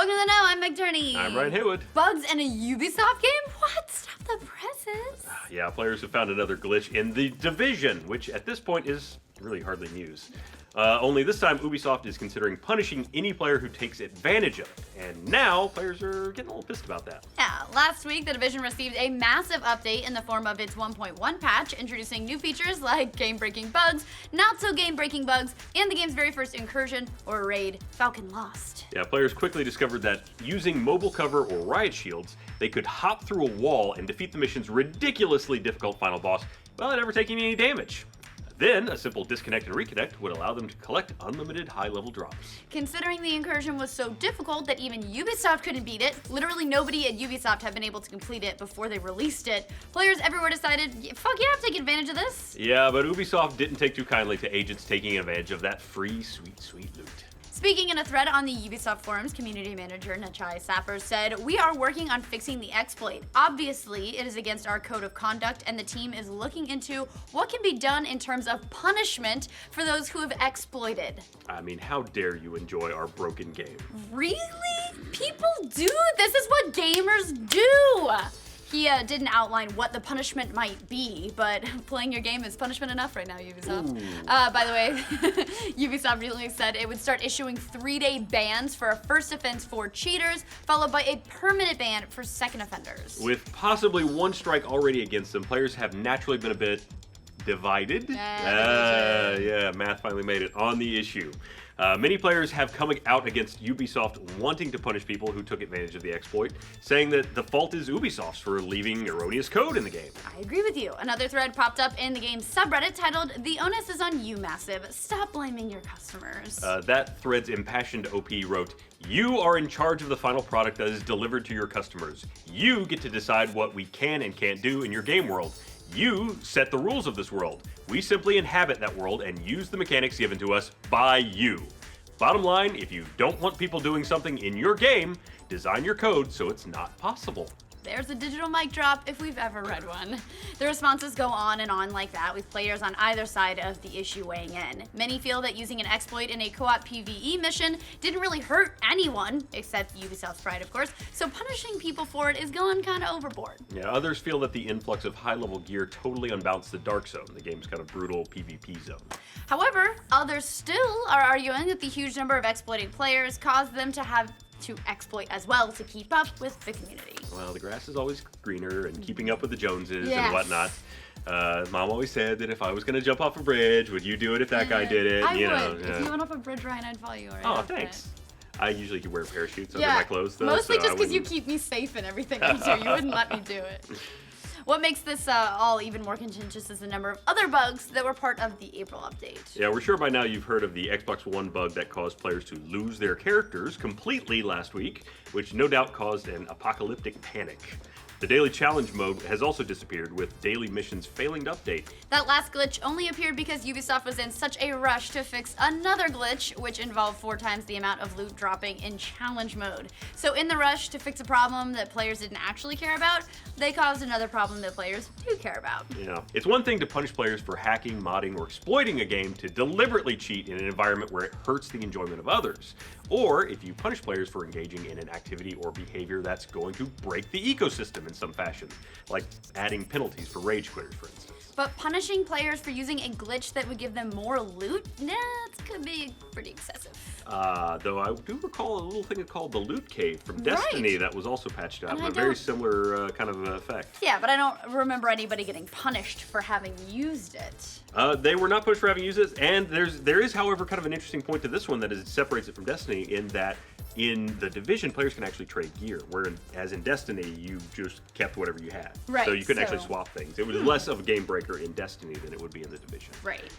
Welcome to the Know, I'm Turney. I'm Haywood. Bugs in a Ubisoft game? What? Stop the presses. Yeah, players have found another glitch in the Division, which at this point is really hardly news. Only this time, Ubisoft is considering punishing any player who takes advantage of it. And now, players are getting a little pissed about that. Yeah, last week, the Division received a massive update in the form of its 1.1 patch, introducing new features like game-breaking bugs, not-so-game-breaking bugs, and the game's very first incursion, or raid, Falcon Lost. Yeah, players quickly discovered that using mobile cover or riot shields, they could hop through a wall and defeat the mission's ridiculously difficult final boss without ever taking any damage. Then, a simple disconnect and reconnect would allow them to collect unlimited high-level drops. Considering the incursion was so difficult that even Ubisoft couldn't beat it, literally nobody at Ubisoft had been able to complete it before they released it, players everywhere decided, fuck yeah, I'm taking advantage of this. Yeah, but Ubisoft didn't take too kindly to agents taking advantage of that free, sweet, sweet loot. Speaking in a thread on the Ubisoft forums, community manager Nachai Sapper said, "We are working on fixing the exploit. Obviously, it is against our code of conduct, and the team is looking into what can be done in terms of punishment for those who have exploited." I mean, how dare you enjoy our broken game? Really? People do? This is what gamers do! He didn't outline what the punishment might be, but playing your game is punishment enough right now, Ubisoft. By the way, Ubisoft recently said it would start issuing 3-day bans for a first offense for cheaters, followed by a permanent ban for second offenders. With possibly one strike already against them, players have naturally been a bit divided. Yeah, math finally made it on the issue. Many players have come out against Ubisoft wanting to punish people who took advantage of the exploit, saying that the fault is Ubisoft's for leaving erroneous code in the game. I agree with you. Another thread popped up in the game's subreddit titled, "The onus is on you, Massive. Stop blaming your customers." That thread's impassioned OP wrote, "You are in charge of the final product that is delivered to your customers. You get to decide what we can and can't do in your game world. You set the rules of this world. We simply inhabit that world and use the mechanics given to us by you. Bottom line, if you don't want people doing something in your game, design your code so it's not possible." There's a digital mic drop if we've ever read one. The responses go on and on like that, with players on either side of the issue weighing in. Many feel that using an exploit in a co-op PvE mission didn't really hurt anyone, except Ubisoft's pride, of course, so punishing people for it is going kind of overboard. Yeah, others feel that the influx of high-level gear totally unbalanced the Dark Zone, the game's kind of brutal PvP zone. However, others still are arguing that the huge number of exploiting players caused them to have to exploit as well to keep up with the community. Well, the grass is always greener, and keeping up with the Joneses Yes. and whatnot. Mom always said that if I was going to jump off a bridge, would you do it if that guy did it? I you would. know, If you went off a bridge, Ryan, I'd follow you. Right Oh, after thanks. it. I usually wear parachutes under my clothes, though. Mostly so just I because you wouldn't- keep me safe in everything I do. You wouldn't let me do it. What makes this all even more contentious is the number of other bugs that were part of the April update. Yeah, we're sure by now you've heard of the Xbox One bug that caused players to lose their characters completely last week, which no doubt caused an apocalyptic panic. The daily challenge mode has also disappeared, with daily missions failing to update. That last glitch only appeared because Ubisoft was in such a rush to fix another glitch, which involved 4 times the amount of loot dropping in challenge mode. So in the rush to fix a problem that players didn't actually care about, they caused another problem that players do care about. Yeah, it's one thing to punish players for hacking, modding, or exploiting a game to deliberately cheat in an environment where it hurts the enjoyment of others. Or if you punish players for engaging in an activity or behavior that's going to break the ecosystem in some fashion, like adding penalties for rage quitters, for instance. But punishing players for using a glitch that would give them more loot? Nah, it could be pretty excessive. Though I do recall a little thing called the Loot Cave from Destiny Right. that was also patched out, And with I a very don't- similar kind of effect. Yeah, but I don't remember anybody getting punished for having used it. They were not punished for having used it, and there is, however, kind of an interesting point to this one that is it separates it from Destiny in that in the Division, players can actually trade gear, whereas in Destiny, you just kept whatever you had. Right, So you couldn't so- actually swap things. It was less of a game breaker in Destiny than it would be in the Division. Right.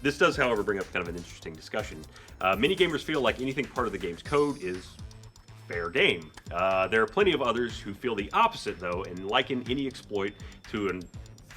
This does, however, bring up kind of an interesting discussion. Many gamers feel like anything part of the game's code is fair game. There are plenty of others who feel the opposite, though, and liken any exploit to an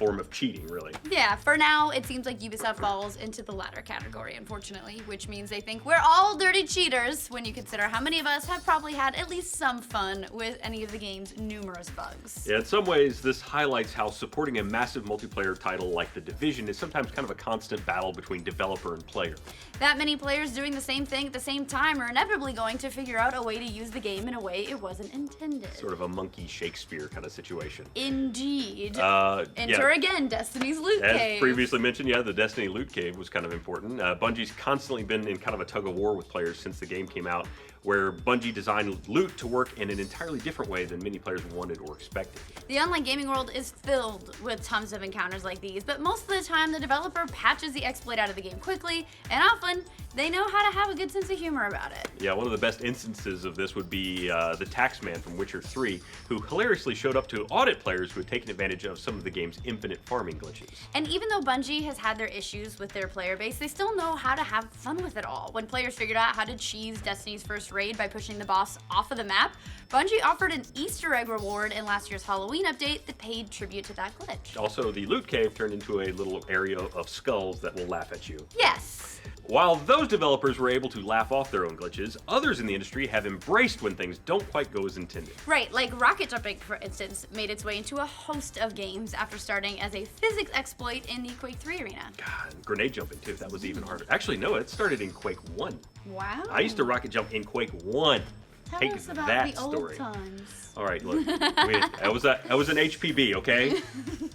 form of cheating, really. Yeah, for now, it seems like Ubisoft falls into the latter category, unfortunately, which means they think we're all dirty cheaters when you consider how many of us have probably had at least some fun with any of the game's numerous bugs. Yeah, in some ways, this highlights how supporting a massive multiplayer title like The Division is sometimes kind of a constant battle between developer and player. That many players doing the same thing at the same time are inevitably going to figure out a way to use the game in a way it wasn't intended. Sort of a monkey Shakespeare kind of situation. Indeed. Yeah. Again, Destiny's loot cave. As previously mentioned, yeah, the Destiny loot cave was kind of important. Bungie's constantly been in kind of a tug of war with players since the game came out, where Bungie designed loot to work in an entirely different way than many players wanted or expected. The online gaming world is filled with tons of encounters like these, but most of the time the developer patches the exploit out of the game quickly, and often they know how to have a good sense of humor about it. Yeah, one of the best instances of this would be the Taxman from Witcher 3, who hilariously showed up to audit players who had taken advantage of some of the game's infinite farming glitches. And even though Bungie has had their issues with their player base, they still know how to have fun with it all. When players figured out how to cheese Destiny's first raid by pushing the boss off of the map, Bungie offered an Easter egg reward in last year's Halloween update that paid tribute to that glitch. Also, the loot cave turned into a little area of skulls that will laugh at you. Yes. While those developers were able to laugh off their own glitches, others in the industry have embraced when things don't quite go as intended. Right, like rocket jumping, for instance, made its way into a host of games after starting as a physics exploit in the Quake 3 arena. God, grenade jumping too, that was even harder. Actually, no, it started in Quake 1. Wow. I used to rocket jump in Quake 1. Tell Take us about that the story. old times. All right, look, I was an HPB, okay?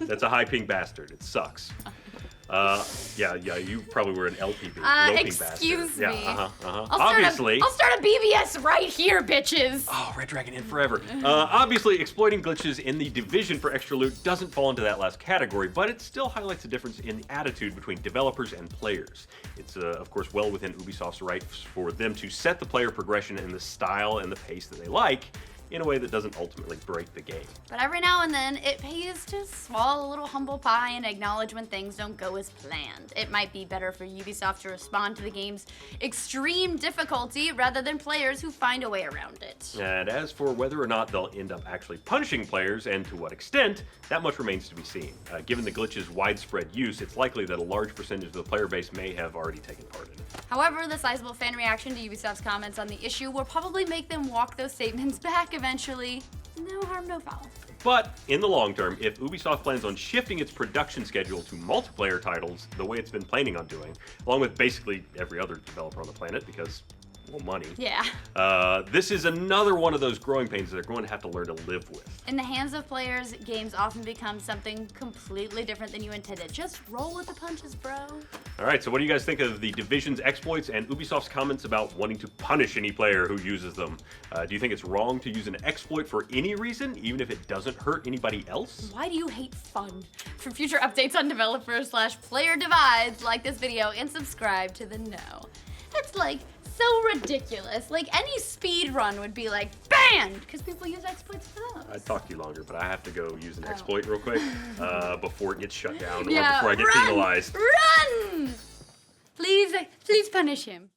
That's a high ping bastard. It sucks. Yeah, you probably were an LPB. Low ping Excuse bastard. me. Yeah, I'll Obviously. I'll start a BBS right here, bitches. Oh, Red Dragon in forever. Obviously, exploiting glitches in the Division for extra loot doesn't fall into that last category, but it still highlights a difference in attitude between developers and players. It's, of course, well within Ubisoft's rights for them to set the player progression in the style and the pace that they like, in a way that doesn't ultimately break the game. But every now and then, it pays to swallow a little humble pie and acknowledge when things don't go as planned. It might be better for Ubisoft to respond to the game's extreme difficulty rather than players who find a way around it. And as for whether or not they'll end up actually punishing players, and to what extent, that much remains to be seen. Given the glitch's widespread use, it's likely that a large percentage of the player base may have already taken part in it. However, the sizable fan reaction to Ubisoft's comments on the issue will probably make them walk those statements back eventually. No harm, no foul. But in the long term, if Ubisoft plans on shifting its production schedule to multiplayer titles the way it's been planning on doing, along with basically every other developer on the planet, because, well, money. Yeah. This is another one of those growing pains that they're going to have to learn to live with. In the hands of players, games often become something completely different than you intended. Just roll with the punches, bro. All right, so what do you guys think of the Division's exploits and Ubisoft's comments about wanting to punish any player who uses them? Do you think it's wrong to use an exploit for any reason, even if it doesn't hurt anybody else? Why do you hate fun? For future updates on developer/player divides, like this video and subscribe to the Know. That's like so ridiculous. Like any speed run would be like banned because people use exploits for those. I'd talk to you longer, but I have to go use an exploit real quick before it gets shut down or Yeah, before I get penalized. Run! Please punish him.